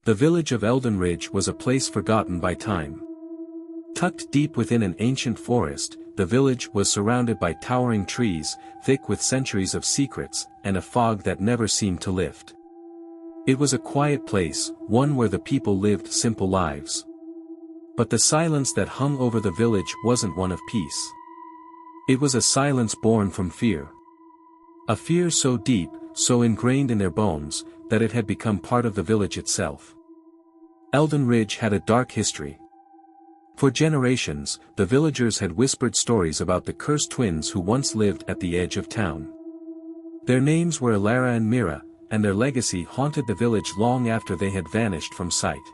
The village of Eldenridge was a place forgotten by time. Tucked deep within an ancient forest, the village was surrounded by towering trees, thick with centuries of secrets, and a fog that never seemed to lift. It was a quiet place, one where the people lived simple lives. But the silence that hung over the village wasn't one of peace. It was a silence born from fear. A fear so deep, so ingrained in their bones, that it had become part of the village itself. Eldenridge had a dark history. For generations, the villagers had whispered stories about the cursed twins who once lived at the edge of town. Their names were Elara and Mira, and their legacy haunted the village long after they had vanished from sight.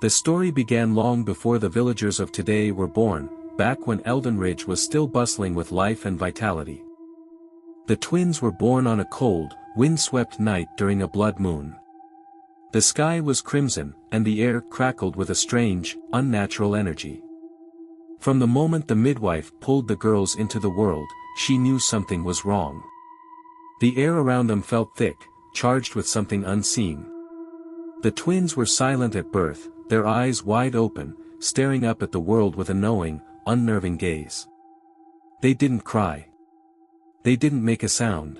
The story began long before the villagers of today were born, back when Eldenridge was still bustling with life and vitality. The twins were born on a cold, wind-swept night during a blood moon. The sky was crimson, and the air crackled with a strange, unnatural energy. From the moment the midwife pulled the girls into the world, she knew something was wrong. The air around them felt thick, charged with something unseen. The twins were silent at birth, their eyes wide open, staring up at the world with a knowing, unnerving gaze. They didn't cry. They didn't make a sound.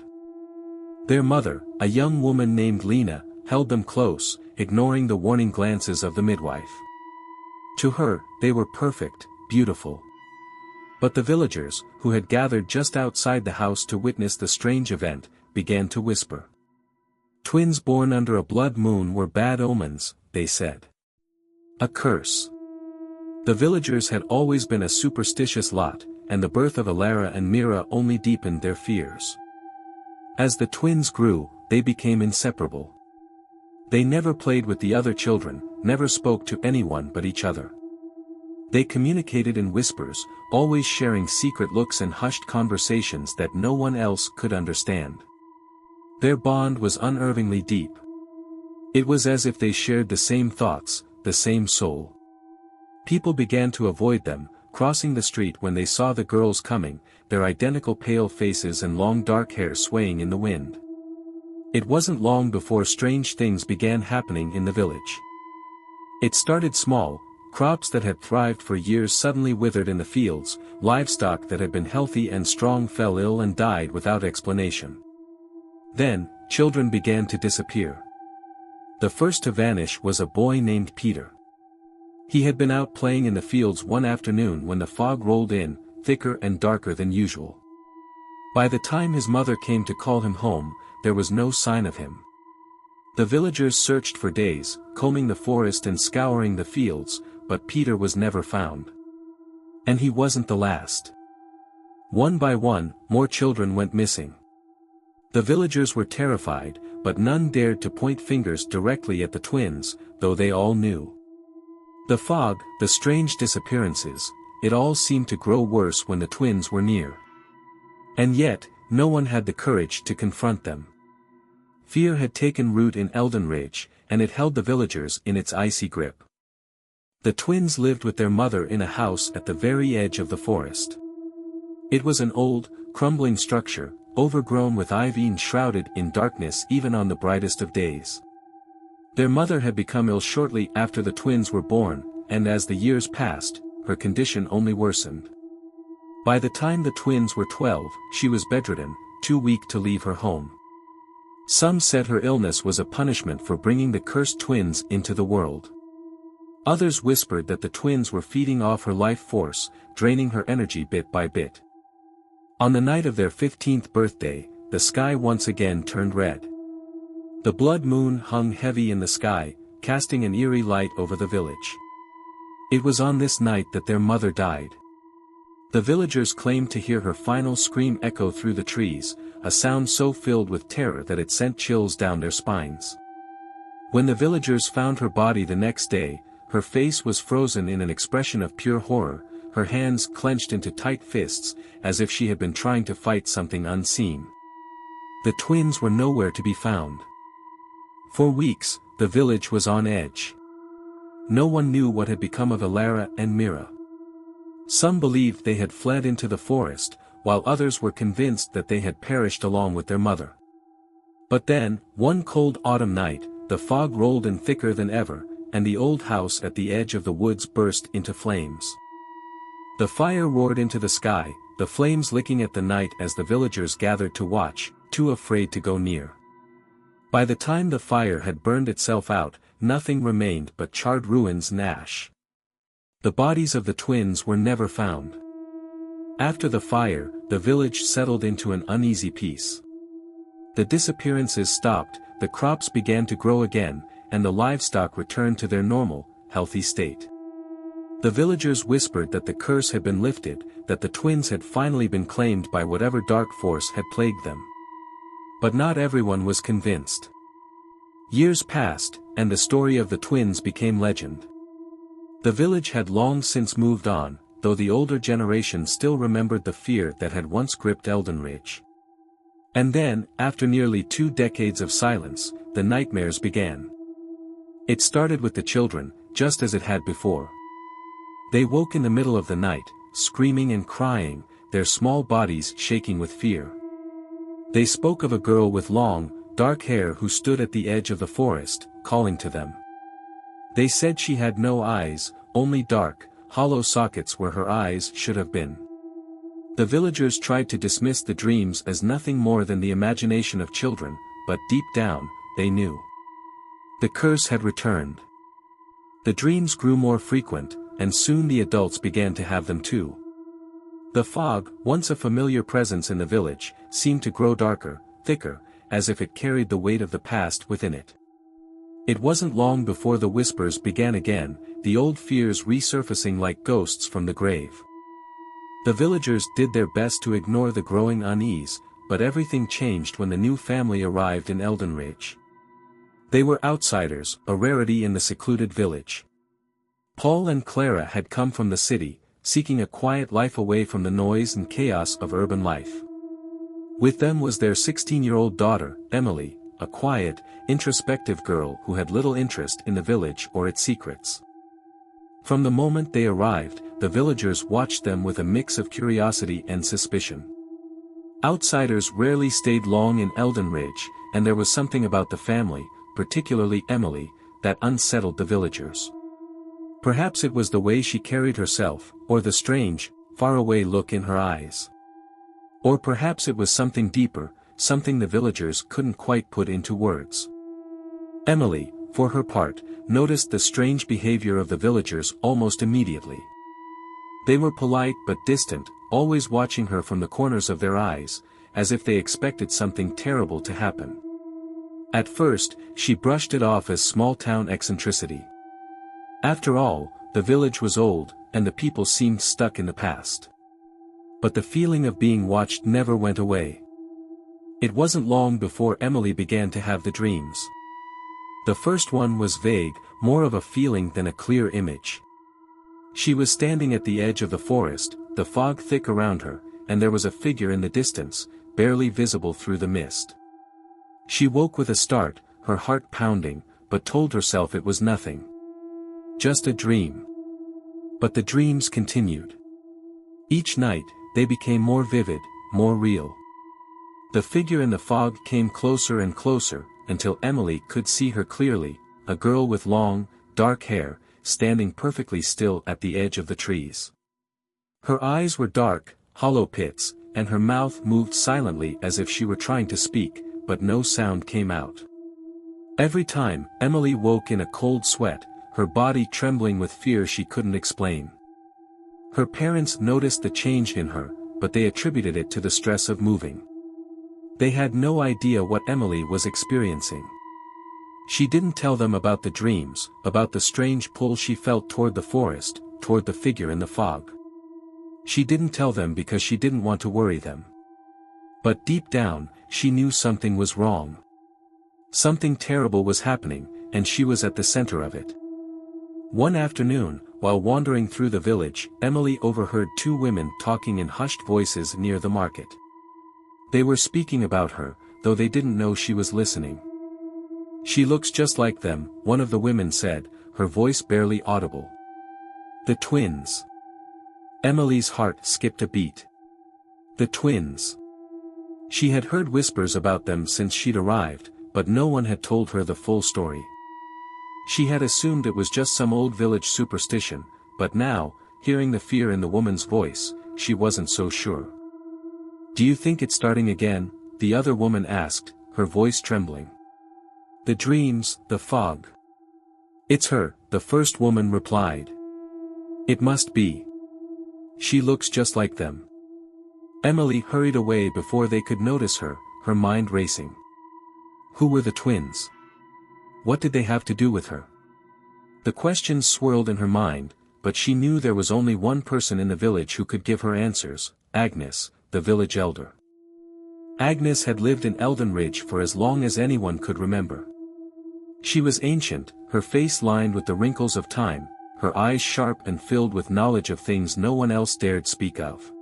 Their mother, a young woman named Lena, held them close, ignoring the warning glances of the midwife. To her, they were perfect, beautiful. But the villagers, who had gathered just outside the house to witness the strange event, began to whisper. Twins born under a blood moon were bad omens, they said. A curse. The villagers had always been a superstitious lot, and the birth of Elara and Mira only deepened their fears. As the twins grew, they became inseparable. They never played with the other children, never spoke to anyone but each other. They communicated in whispers, always sharing secret looks and hushed conversations that no one else could understand. Their bond was unnervingly deep. It was as if they shared the same thoughts, the same soul. People began to avoid them, crossing the street when they saw the girls coming, their identical pale faces and long dark hair swaying in the wind. It wasn't long before strange things began happening in the village. It started small, crops that had thrived for years suddenly withered in the fields, livestock that had been healthy and strong fell ill and died without explanation. Then, children began to disappear. The first to vanish was a boy named Peter. He had been out playing in the fields one afternoon when the fog rolled in, thicker and darker than usual. By the time his mother came to call him home, there was no sign of him. The villagers searched for days, combing the forest and scouring the fields, but Peter was never found. And he wasn't the last. One by one, more children went missing. The villagers were terrified, but none dared to point fingers directly at the twins, though they all knew. The fog, the strange disappearances, it all seemed to grow worse when the twins were near. And yet, no one had the courage to confront them. Fear had taken root in Eldenridge, and it held the villagers in its icy grip. The twins lived with their mother in a house at the very edge of the forest. It was an old, crumbling structure, overgrown with ivy and shrouded in darkness even on the brightest of days. Their mother had become ill shortly after the twins were born, and as the years passed, her condition only worsened. By the time the twins were 12, she was bedridden, too weak to leave her home. Some said her illness was a punishment for bringing the cursed twins into the world. Others whispered that the twins were feeding off her life force, draining her energy bit by bit. On the night of their 15th birthday, the sky once again turned red. The blood moon hung heavy in the sky, casting an eerie light over the village. It was on this night that their mother died. The villagers claimed to hear her final scream echo through the trees, a sound so filled with terror that it sent chills down their spines. When the villagers found her body the next day, her face was frozen in an expression of pure horror, her hands clenched into tight fists, as if she had been trying to fight something unseen. The twins were nowhere to be found. For weeks, the village was on edge. No one knew what had become of Elara and Mira. Some believed they had fled into the forest, while others were convinced that they had perished along with their mother. But then, one cold autumn night, the fog rolled in thicker than ever, and the old house at the edge of the woods burst into flames. The fire roared into the sky, the flames licking at the night as the villagers gathered to watch, too afraid to go near. By the time the fire had burned itself out, nothing remained but charred ruins and ash. The bodies of the twins were never found. After the fire, the village settled into an uneasy peace. The disappearances stopped, the crops began to grow again, and the livestock returned to their normal, healthy state. The villagers whispered that the curse had been lifted, that the twins had finally been claimed by whatever dark force had plagued them. But not everyone was convinced. Years passed, and the story of the twins became legend. The village had long since moved on, though the older generation still remembered the fear that had once gripped Eldenridge. And then, after nearly 2 decades of silence, the nightmares began. It started with the children, just as it had before. They woke in the middle of the night, screaming and crying, their small bodies shaking with fear. They spoke of a girl with long, dark hair who stood at the edge of the forest, calling to them. They said she had no eyes, only dark, hollow sockets where her eyes should have been. The villagers tried to dismiss the dreams as nothing more than the imagination of children, but deep down, they knew. The curse had returned. The dreams grew more frequent, and soon the adults began to have them too. The fog, once a familiar presence in the village, seemed to grow darker, thicker, as if it carried the weight of the past within it. It wasn't long before the whispers began again, the old fears resurfacing like ghosts from the grave. The villagers did their best to ignore the growing unease, but everything changed when the new family arrived in Eldenridge. They were outsiders, a rarity in the secluded village. Paul and Clara had come from the city, seeking a quiet life away from the noise and chaos of urban life. With them was their 16-year-old daughter, Emily, a quiet, introspective girl who had little interest in the village or its secrets. From the moment they arrived, the villagers watched them with a mix of curiosity and suspicion. Outsiders rarely stayed long in Eldenridge, and there was something about the family, particularly Emily, that unsettled the villagers. Perhaps it was the way she carried herself, or the strange, faraway look in her eyes. Or perhaps it was something deeper, something the villagers couldn't quite put into words. Emily, for her part, noticed the strange behavior of the villagers almost immediately. They were polite but distant, always watching her from the corners of their eyes, as if they expected something terrible to happen. At first, she brushed it off as small-town eccentricity. After all, the village was old, and the people seemed stuck in the past. But the feeling of being watched never went away. It wasn't long before Emily began to have the dreams. The first one was vague, more of a feeling than a clear image. She was standing at the edge of the forest, the fog thick around her, and there was a figure in the distance, barely visible through the mist. She woke with a start, her heart pounding, but told herself it was nothing. Just a dream. But the dreams continued. Each night, they became more vivid, more real. The figure in the fog came closer and closer, until Emily could see her clearly, a girl with long, dark hair, standing perfectly still at the edge of the trees. Her eyes were dark, hollow pits, and her mouth moved silently as if she were trying to speak, but no sound came out. Every time, Emily woke in a cold sweat, her body trembling with fear she couldn't explain. Her parents noticed the change in her, but they attributed it to the stress of moving. They had no idea what Emily was experiencing. She didn't tell them about the dreams, about the strange pull she felt toward the forest, toward the figure in the fog. She didn't tell them because she didn't want to worry them. But deep down, she knew something was wrong. Something terrible was happening, and she was at the center of it. One afternoon, while wandering through the village, Emily overheard 2 women talking in hushed voices near the market. They were speaking about her, though they didn't know she was listening. "She looks just like them," one of the women said, her voice barely audible. "The twins." Emily's heart skipped a beat. The twins. She had heard whispers about them since she'd arrived, but no one had told her the full story. She had assumed it was just some old village superstition, but now, hearing the fear in the woman's voice, she wasn't so sure. "Do you think it's starting again?" the other woman asked, her voice trembling. "The dreams, the fog." "It's her," the first woman replied. "It must be. She looks just like them." Emily hurried away before they could notice her, her mind racing. Who were the twins? What did they have to do with her? The questions swirled in her mind, but she knew there was only one person in the village who could give her answers: Agnes, the village elder. Agnes had lived in Eldenridge for as long as anyone could remember. She was ancient, her face lined with the wrinkles of time, her eyes sharp and filled with knowledge of things no one else dared speak of.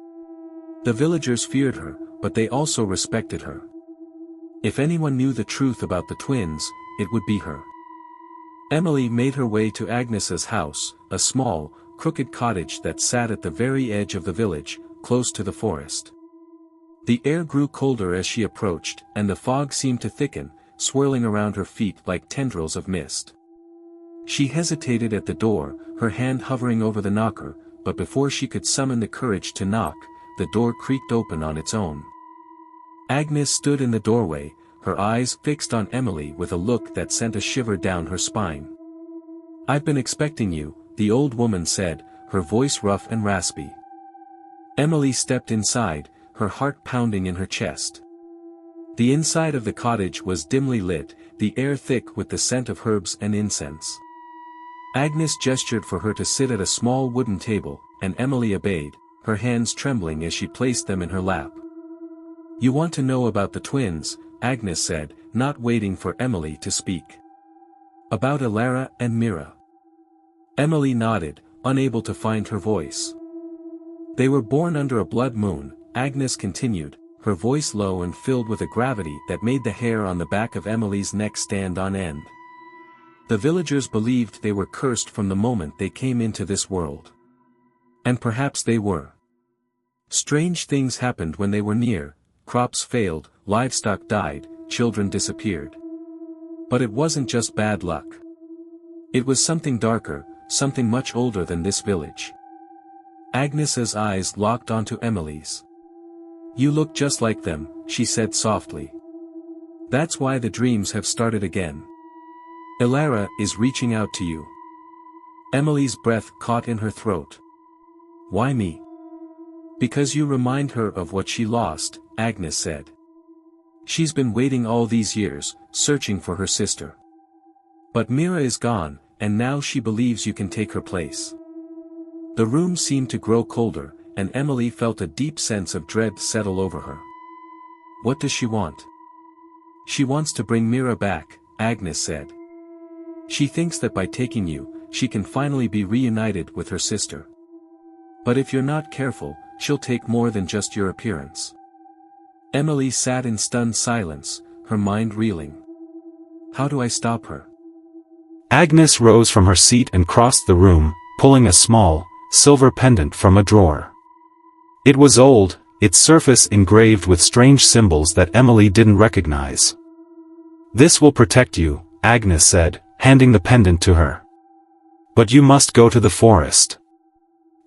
The villagers feared her, but they also respected her. If anyone knew the truth about the twins, it would be her. Emily made her way to Agnes's house, a small, crooked cottage that sat at the very edge of the village, close to the forest. The air grew colder as she approached, and the fog seemed to thicken, swirling around her feet like tendrils of mist. She hesitated at the door, her hand hovering over the knocker, but before she could summon the courage to knock, the door creaked open on its own. Agnes stood in the doorway, her eyes fixed on Emily with a look that sent a shiver down her spine. "I've been expecting you," the old woman said, her voice rough and raspy. Emily stepped inside, her heart pounding in her chest. The inside of the cottage was dimly lit, the air thick with the scent of herbs and incense. Agnes gestured for her to sit at a small wooden table, and Emily obeyed, her hands trembling as she placed them in her lap. "You want to know about the twins," Agnes said, not waiting for Emily to speak. "About Elara and Mira." Emily nodded, unable to find her voice. "They were born under a blood moon," Agnes continued, her voice low and filled with a gravity that made the hair on the back of Emily's neck stand on end. "The villagers believed they were cursed from the moment they came into this world. And perhaps they were. Strange things happened when they were near, crops failed, livestock died, children disappeared. But it wasn't just bad luck. It was something darker, something much older than this village." Agnes's eyes locked onto Emily's. "You look just like them," she said softly. "That's why the dreams have started again. Elara is reaching out to you." Emily's breath caught in her throat. "Why me?" "Because you remind her of what she lost," Agnes said. "She's been waiting all these years, searching for her sister. But Mira is gone, and now she believes you can take her place." The room seemed to grow colder, and Emily felt a deep sense of dread settle over her. "What does she want?" "She wants to bring Mira back," Agnes said. "She thinks that by taking you, she can finally be reunited with her sister. But if you're not careful, she'll take more than just your appearance." Emily sat in stunned silence, her mind reeling. "How do I stop her?" Agnes rose from her seat and crossed the room, pulling a small, silver pendant from a drawer. It was old, its surface engraved with strange symbols that Emily didn't recognize. "This will protect you," Agnes said, handing the pendant to her. "But you must go to the forest.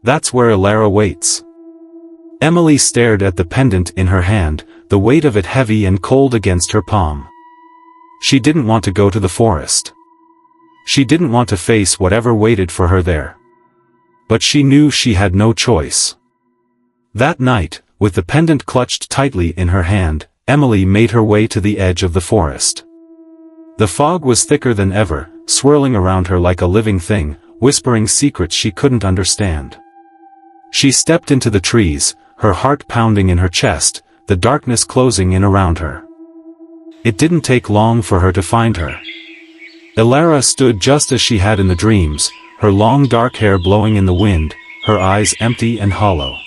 That's where Elara waits." Emily stared at the pendant in her hand, the weight of it heavy and cold against her palm. She didn't want to go to the forest. She didn't want to face whatever waited for her there. But she knew she had no choice. That night, with the pendant clutched tightly in her hand, Emily made her way to the edge of the forest. The fog was thicker than ever, swirling around her like a living thing, whispering secrets she couldn't understand. She stepped into the trees, her heart pounding in her chest, the darkness closing in around her. It didn't take long for her to find her. Elara stood just as she had in the dreams, her long dark hair blowing in the wind, her eyes empty and hollow.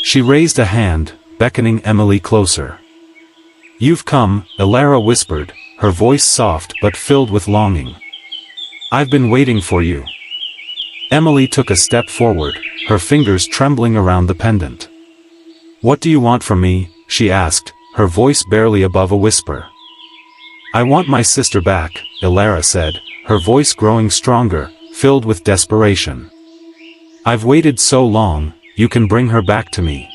She raised a hand, beckoning Emily closer. "You've come," Elara whispered, her voice soft but filled with longing. "I've been waiting for you." Emily took a step forward, her fingers trembling around the pendant. "What do you want from me?" she asked, her voice barely above a whisper. I want my sister back, Elara said, her voice growing stronger, filled with desperation. I've waited so long, you can bring her back to me.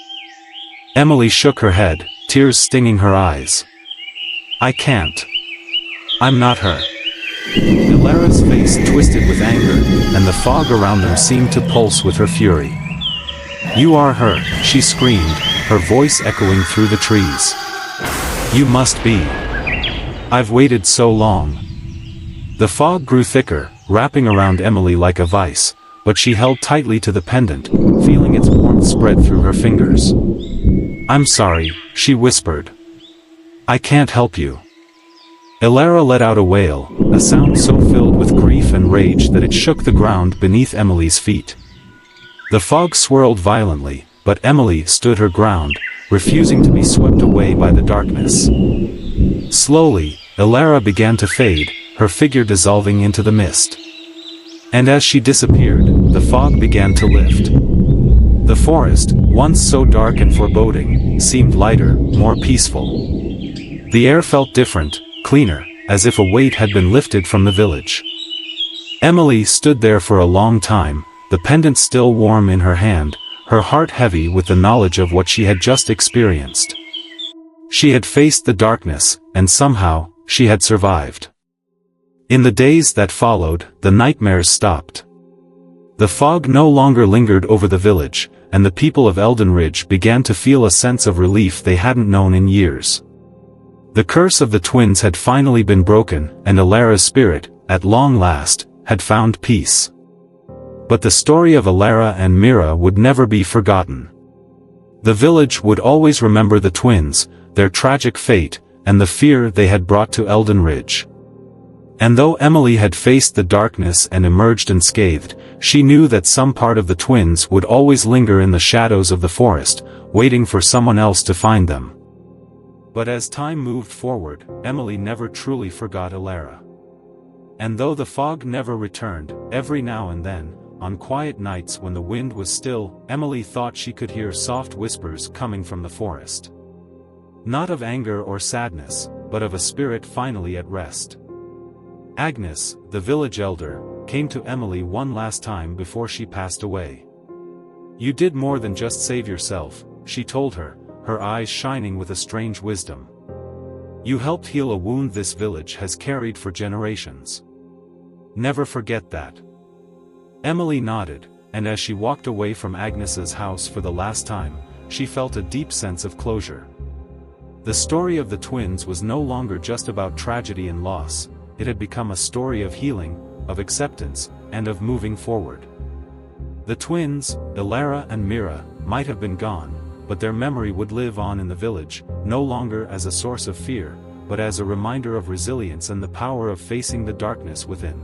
Emily shook her head, tears stinging her eyes. I can't. I'm not her. Elara's face twisted with anger, and the fog around them seemed to pulse with her fury. You are her, she screamed, her voice echoing through the trees. You must be. I've waited so long. The fog grew thicker, wrapping around Emily like a vice, but she held tightly to the pendant, feeling its warmth spread through her fingers. I'm sorry, she whispered. I can't help you. Elara let out a wail, a sound so filled with grief and rage that it shook the ground beneath Emily's feet. The fog swirled violently, but Emily stood her ground, refusing to be swept away by the darkness. Slowly, Elara began to fade, her figure dissolving into the mist. And as she disappeared, the fog began to lift. The forest, once so dark and foreboding, seemed lighter, more peaceful. The air felt different, cleaner, as if a weight had been lifted from the village. Emily stood there for a long time, the pendant still warm in her hand, her heart heavy with the knowledge of what she had just experienced. She had faced the darkness, and somehow, she had survived. In the days that followed, the nightmares stopped. The fog no longer lingered over the village, and the people of Eldenridge began to feel a sense of relief they hadn't known in years. The curse of the twins had finally been broken, and Elara's spirit, at long last, had found peace. But the story of Elara and Mira would never be forgotten. The village would always remember the twins, their tragic fate, and the fear they had brought to Eldenridge. And though Emily had faced the darkness and emerged unscathed, she knew that some part of the twins would always linger in the shadows of the forest, waiting for someone else to find them. But as time moved forward, Emily never truly forgot Elara. And though the fog never returned, every now and then, on quiet nights when the wind was still, Emily thought she could hear soft whispers coming from the forest. Not of anger or sadness, but of a spirit finally at rest. Agnes, the village elder, came to Emily one last time before she passed away. You did more than just save yourself, she told her, her eyes shining with a strange wisdom. You helped heal a wound this village has carried for generations. Never forget that. Emily nodded, and as she walked away from Agnes's house for the last time, she felt a deep sense of closure. The story of the twins was no longer just about tragedy and loss, it had become a story of healing, of acceptance, and of moving forward. The twins, Elara and Mira, might have been gone, but their memory would live on in the village, no longer as a source of fear, but as a reminder of resilience and the power of facing the darkness within.